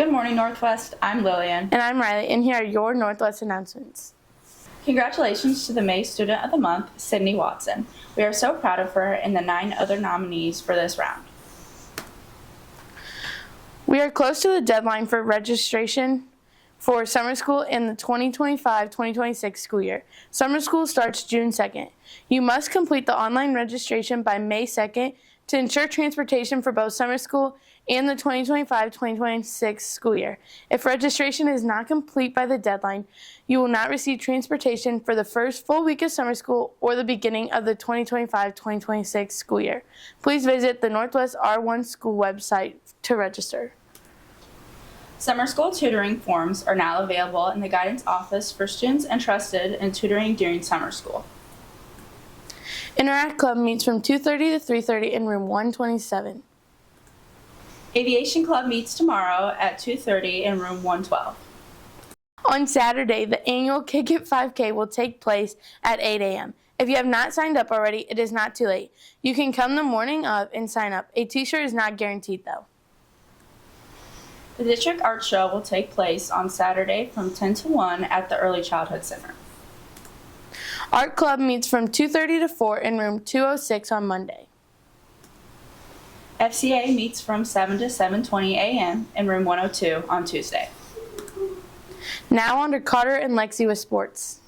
Good morning, Northwest. I'm Lillian. And I'm Riley, and here are your Northwest announcements. Congratulations to the May Student of the Month, Sydney Watson. We are so proud of her and the 9 other nominees for this round. We are close to the deadline for registration for summer school in the 2025-2026 school year. Summer school starts June 2nd. You must complete the online registration by May 2nd to ensure transportation for both summer school and the 2025-2026 school year. If registration is not complete by the deadline, you will not receive transportation for the first full week of summer school or the beginning of the 2025-2026 school year. Please visit the Northwest R1 School website to register. Summer school tutoring forms are now available in the guidance office for students interested in tutoring during summer school. Interact Club meets from 2:30 to 3:30 in room 127. Aviation Club meets tomorrow at 2:30 in room 112. On Saturday, the annual Kick It 5K will take place at 8 a.m. If you have not signed up already, it is not too late. You can come the morning of and sign up. A t-shirt is not guaranteed, though. The District Art Show will take place on Saturday from 10 to 1 at the Early Childhood Center. Art Club meets from 2:30 to 4 in room 206 on Monday. FCA meets from 7 to 7:20 a.m. in room 102 on Tuesday. Now on to Carter and Lexi with sports.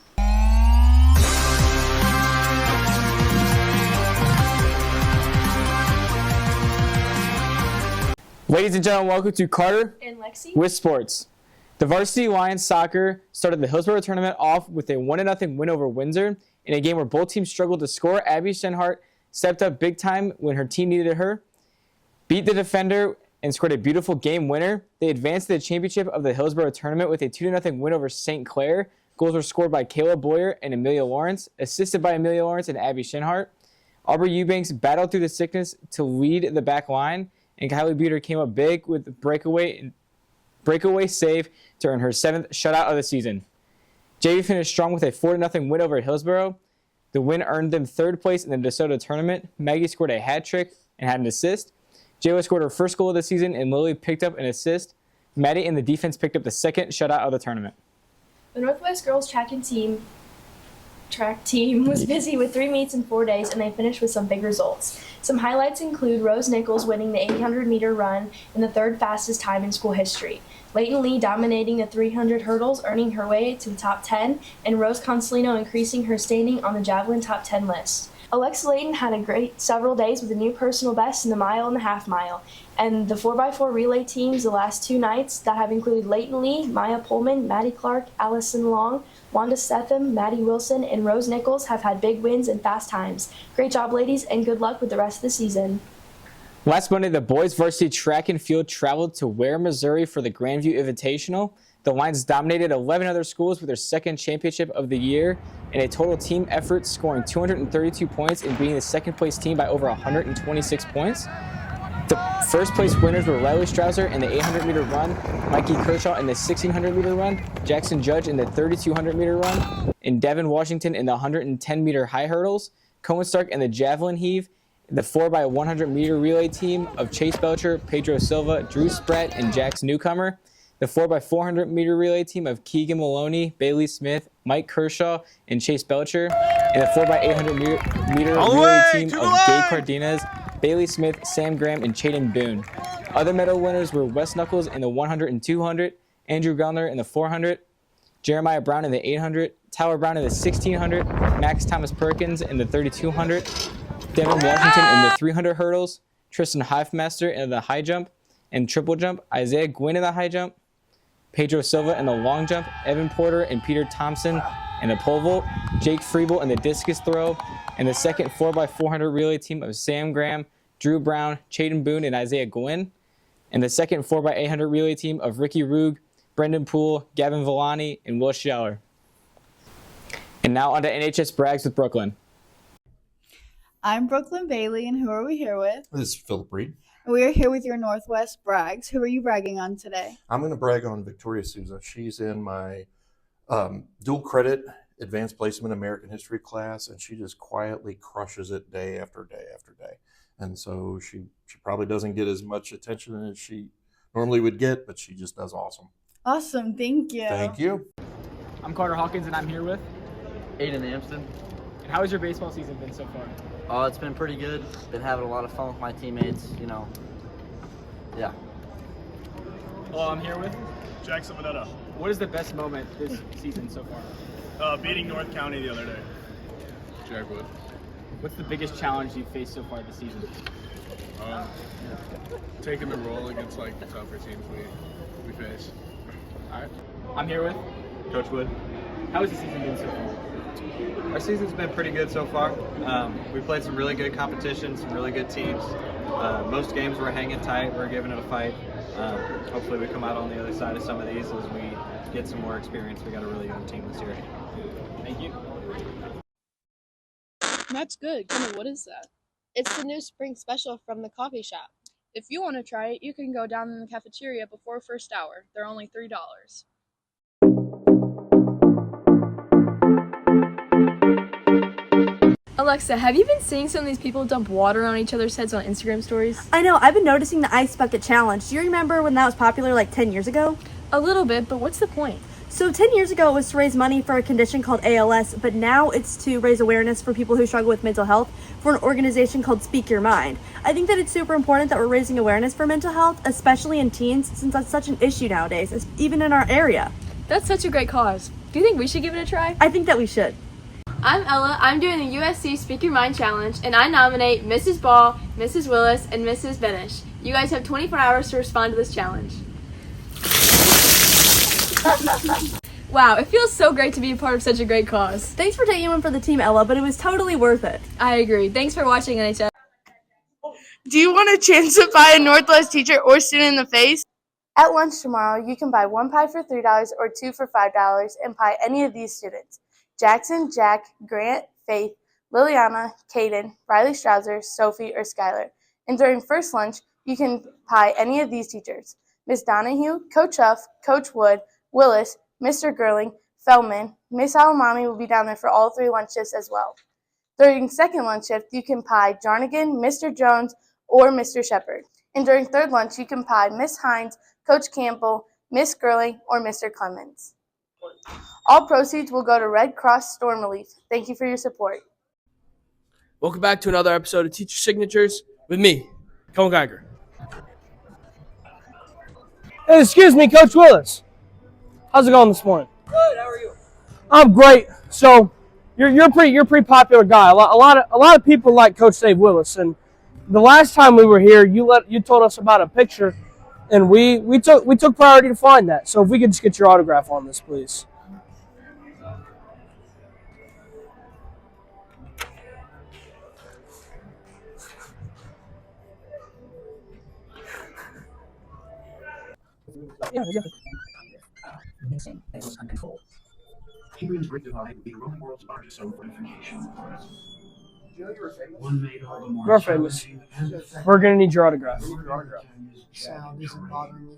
Ladies and gentlemen, welcome to Carter and Lexi with sports. The varsity Lions soccer started the Hillsborough tournament off with a 1-0 win over Windsor in a game where both teams struggled to score. Abby Schenhart stepped up big time when her team needed her, beat the defender, and scored a beautiful game winner. They advanced to the championship of the Hillsborough tournament with a 2-0 win over St. Clair. Goals were scored by Kayla Boyer and Amelia Lawrence, assisted by Amelia Lawrence and Abby Schenhart. Aubrey Eubanks battled through the sickness to lead the back line, and Kylie Bueter came up big with the breakaway save to earn her 7th shutout of the season. JV finished strong with a 4-0 win over Hillsborough. The win earned them 3rd place in the DeSoto tournament. Maggie scored a hat trick and had an assist. Jayla scored her first goal of the season, and Lily picked up an assist. Maddie and the defense picked up the 2nd shutout of the tournament. The Northwest girls track team was busy with 3 meets in 4 days, and they finished with some big results. Some highlights include Rose Nichols winning the 800-meter run in the 3rd fastest time in school history, Leighton Lee dominating the 300 hurdles, earning her way to the top 10, and Rose Consolino increasing her standing on the javelin top 10 list. Alexa Layton had a great several days with a new personal best in the mile and the half mile. And the 4x4 relay teams the last 2 nights that have included Leighton Lee, Maya Pullman, Maddie Clark, Allison Long, Wanda Stetham, Maddie Wilson, and Rose Nichols have had big wins and fast times. Great job, ladies, and good luck with the rest of the season. Last Monday, the boys varsity track and field traveled to Ware, Missouri for the Grandview Invitational. The Lions dominated 11 other schools with their 2nd championship of the year in a total team effort, scoring 232 points and beating the 2nd place team by over 126 points. The first place winners were Riley Strausser in the 800-meter run, Mikey Kershaw in the 1600-meter run, Jackson Judge in the 3200-meter run, and Devin Washington in the 110-meter high hurdles, Cohen Stark in the javelin heave, the 4x100-meter relay team of Chase Belcher, Pedro Silva, Drew Spratt, and Jax Newcomer, the 4x400-meter relay team of Keegan Maloney, Bailey Smith, Mike Kershaw, and Chase Belcher, and the 4x800-meter relay team of Gabe Cardenas, Bailey Smith, Sam Graham, and Chaden Boone. Other medal winners were Wes Knuckles in the 100 and 200, Andrew Gellner in the 400, Jeremiah Brown in the 800, Tyler Brown in the 1600, Max Thomas Perkins in the 3200, Devin Washington in the 300 hurdles, Tristan Heifmaster in the high jump and triple jump, Isaiah Gwynn in the high jump, Pedro Silva in the long jump, Evan Porter and Peter Thompson in the pole vault, Jake Freeble in the discus throw, and the 2nd 4x400 relay team of Sam Graham, Drew Brown, Chaden Boone, and Isaiah Gwynn, and the 2nd 4x800 relay team of Ricky Rugg, Brendan Poole, Gavin Villani, and Will Scheller. And now on to NHS Brags with Brooklyn. I'm Brooklyn Bailey, and who are we here with? This is Philip Reed. We are here with your Northwest Brags. Who are you bragging on today? I'm going to brag on Victoria Souza. She's in my dual credit advanced placement American history class, and she just quietly crushes it day after day after day. And so she probably doesn't get as much attention as she normally would get, but she just does awesome. Awesome. Thank you. Thank you. I'm Carter Hawkins, and I'm here with. Aiden Amston. And how has your baseball season been so far? Oh, it's been pretty good. Been having a lot of fun with my teammates, Yeah. Hello, I'm here with. Jackson Minetta. What is the best moment this season so far? Beating North County the other day. Jack Wood. What's the biggest challenge you've faced so far this season? Taking the role against the tougher teams we face. All right. I'm here with. Coach Wood. How has the season been so far? Our season's been pretty good so far. We played some really good competition, some really good teams. Most games we're hanging tight, we're giving it a fight. Hopefully we come out on the other side of some of these as we get some more experience. We got a really young team this year. Thank you. That's good. Gunnar, what is that? It's the new spring special from the coffee shop. If you want to try it, you can go down in the cafeteria before first hour. They're only $3. Alexa, have you been seeing some of these people dump water on each other's heads on Instagram stories? I know, I've been noticing the Ice Bucket Challenge. Do you remember when that was popular 10 years ago? A little bit, but what's the point? So 10 years ago it was to raise money for a condition called ALS, but now it's to raise awareness for people who struggle with mental health for an organization called Speak Your Mind. I think that it's super important that we're raising awareness for mental health, especially in teens, since that's such an issue nowadays, even in our area. That's such a great cause. Do you think we should give it a try? I think that we should. I'm Ella. I'm doing the USC Speak Your Mind Challenge, and I nominate Mrs. Ball, Mrs. Willis, and Mrs. Benish. You guys have 24 hours to respond to this challenge. Wow, it feels so great to be a part of such a great cause. Thanks for taking one for the team, Ella, but it was totally worth it. I agree. Thanks for watching NHS. Do you want a chance to buy a Northwest teacher or student in the face? At lunch tomorrow, you can buy one pie for $3 or two for $5 and pie any of these students: Jackson, Jack, Grant, Faith, Liliana, Caden, Riley Strouser, Sophie, or Skylar. And during first lunch, you can pie any of these teachers: Miss Donahue, Coach Huff, Coach Wood, Willis, Mr. Gerling, Feldman. Miss Alamami will be down there for all 3 lunch shifts as well. During second lunch shift, you can pie Jarnigan, Mr. Jones, or Mr. Shepard. And during third lunch, you can pie Miss Hines, Coach Campbell, Miss Gerling, or Mr. Clemens. All proceeds will go to Red Cross Storm Relief. Thank you for your support. Welcome back to another episode of Teacher Signatures with me, Cone Geiger. Hey, excuse me, Coach Willis. How's it going this morning? Good. How are you? I'm great. So, you're a pretty popular guy. A lot of people like Coach Dave Willis. And the last time we were here, you told us about a picture, and we took priority to find that. So if we could just get your autograph on this, please. Yeah. Uncontrolled. Hadrian's Great Divide would be the Roman world's largest stone fortification. One made all the more You're famous. We're gonna need your autograph. Sound isn't bothering you.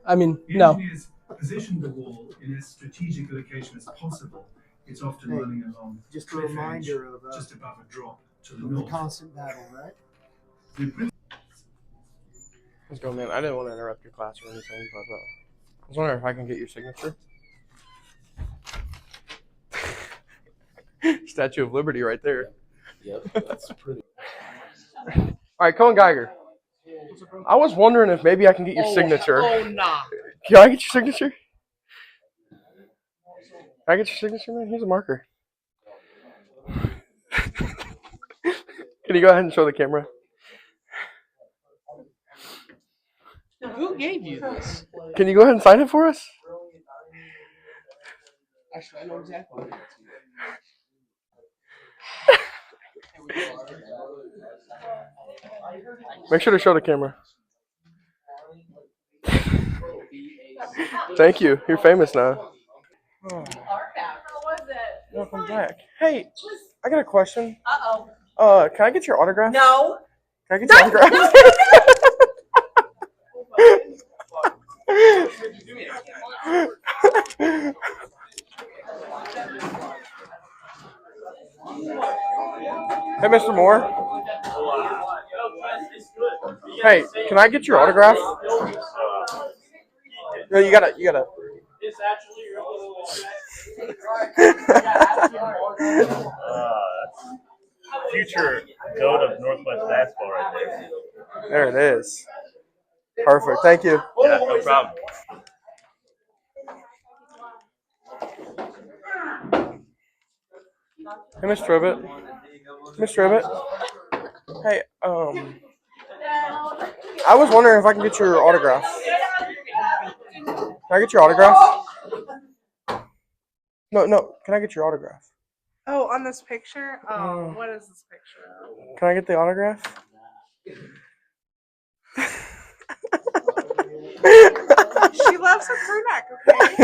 I mean, The no. engineers positioned the wall in as strategic a location as possible. It's often running along Just a cliff reminder edge, of just above a drop to the the north. constant battle, right? Let's go, man. I didn't want to interrupt your class or anything, but I was wondering if I can get your signature. Statue of Liberty right there. Yep, that's pretty. All right, Cohen Geiger. I was wondering if maybe I can get your signature. Oh, nah. Can I get your signature? Can I get your signature, man? Here's a marker. Can you go ahead and show the camera? Who gave you this? Can you go ahead and sign it for us? Actually, I know exactly what it is. Make sure to show the camera. Thank you. You're famous now. Oh. Welcome back. Hey, I got a question. Can I get your autograph? No. Can I get your autograph? Hey, Mr. Moore. Hey, can I get your autograph? No, you gotta. Future goat of Northwest basketball right there. There it is. Perfect. Thank you. Yeah, no problem. Hey, Miss Ribbit. Miss Ribbit. Hey, I was wondering if I can get your autograph. Can I get your autograph? No. Can I get your autograph? Oh, on this picture? Oh, what is this picture? Can I get the autograph? She loves her crew neck, okay?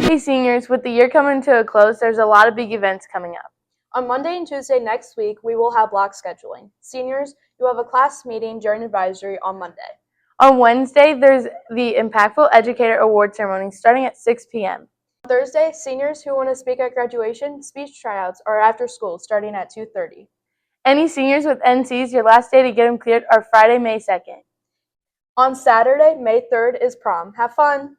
Hey seniors, with the year coming to a close, there's a lot of big events coming up. On Monday and Tuesday next week, we will have block scheduling. Seniors, you have a class meeting during advisory on Monday. On Wednesday, there's the Impactful Educator Award Ceremony starting at 6 p.m. On Thursday, seniors who want to speak at graduation, speech tryouts are after school starting at 2:30. Any seniors with NCs, your last day to get them cleared are Friday, May 2nd. On Saturday, May 3rd is prom. Have fun!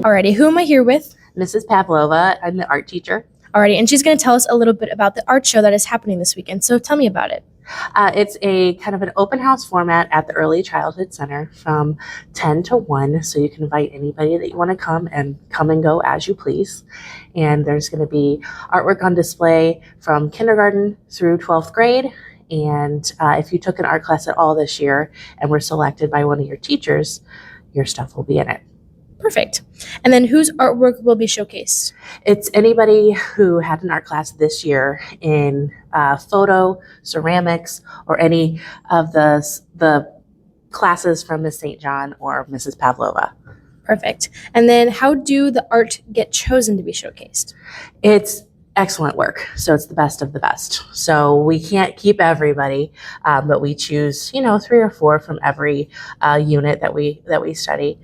Alrighty, who am I here with? Mrs. Pavlova. I'm the art teacher. Alrighty, and she's going to tell us a little bit about the art show that is happening this weekend. So tell me about it. It's a kind of an open house format at the Early Childhood Center from 10 to 1. So you can invite anybody that you want to come and go as you please. And there's going to be artwork on display from kindergarten through 12th grade. And if you took an art class at all this year and were selected by one of your teachers, your stuff will be in it. Perfect. And then whose artwork will be showcased? It's anybody who had an art class this year in photo, ceramics, or any of the classes from Miss St. John or Mrs. Pavlova. Perfect. And then how do the art get chosen to be showcased? It's excellent work. So it's the best of the best. So we can't keep everybody, but we choose, 3 or 4 from every unit that we study.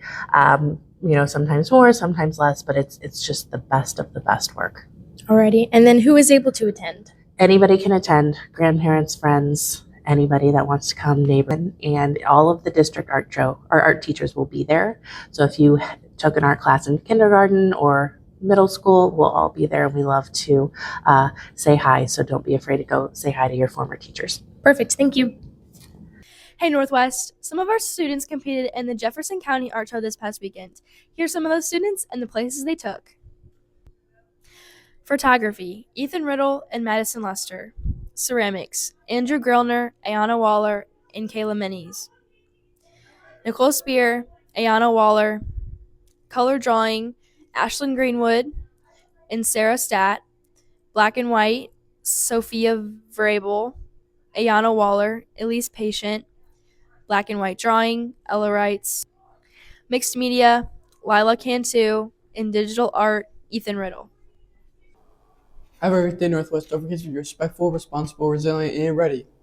Sometimes more, sometimes less, but it's just the best of the best work. Alrighty. And then who is able to attend? Anybody can attend, grandparents, friends, anybody that wants to come, neighbor, and all of the district art teachers will be there. So if you took an art class in kindergarten or middle school, we'll all be there, and we love to say hi. So don't be afraid to go say hi to your former teachers. Perfect. Thank you. Hey Northwest, some of our students competed in the Jefferson County Art Show this past weekend. Here's some of those students and the places they took. Photography, Ethan Riddle and Madison Lester. Ceramics, Andrew Grillner, Ayana Waller, and Kayla Minis. Nicole Spear, Ayana Waller. Color drawing, Ashlyn Greenwood and Sarah Stat. Black and white, Sophia Vrabel, Ayana Waller, Elise Patient. Black and white drawing, Ella Wrights. Mixed media, Lila Cantu. And digital art, Ethan Riddle. Have a great day, Northwest. Don't forget to be respectful, responsible, resilient, and ready.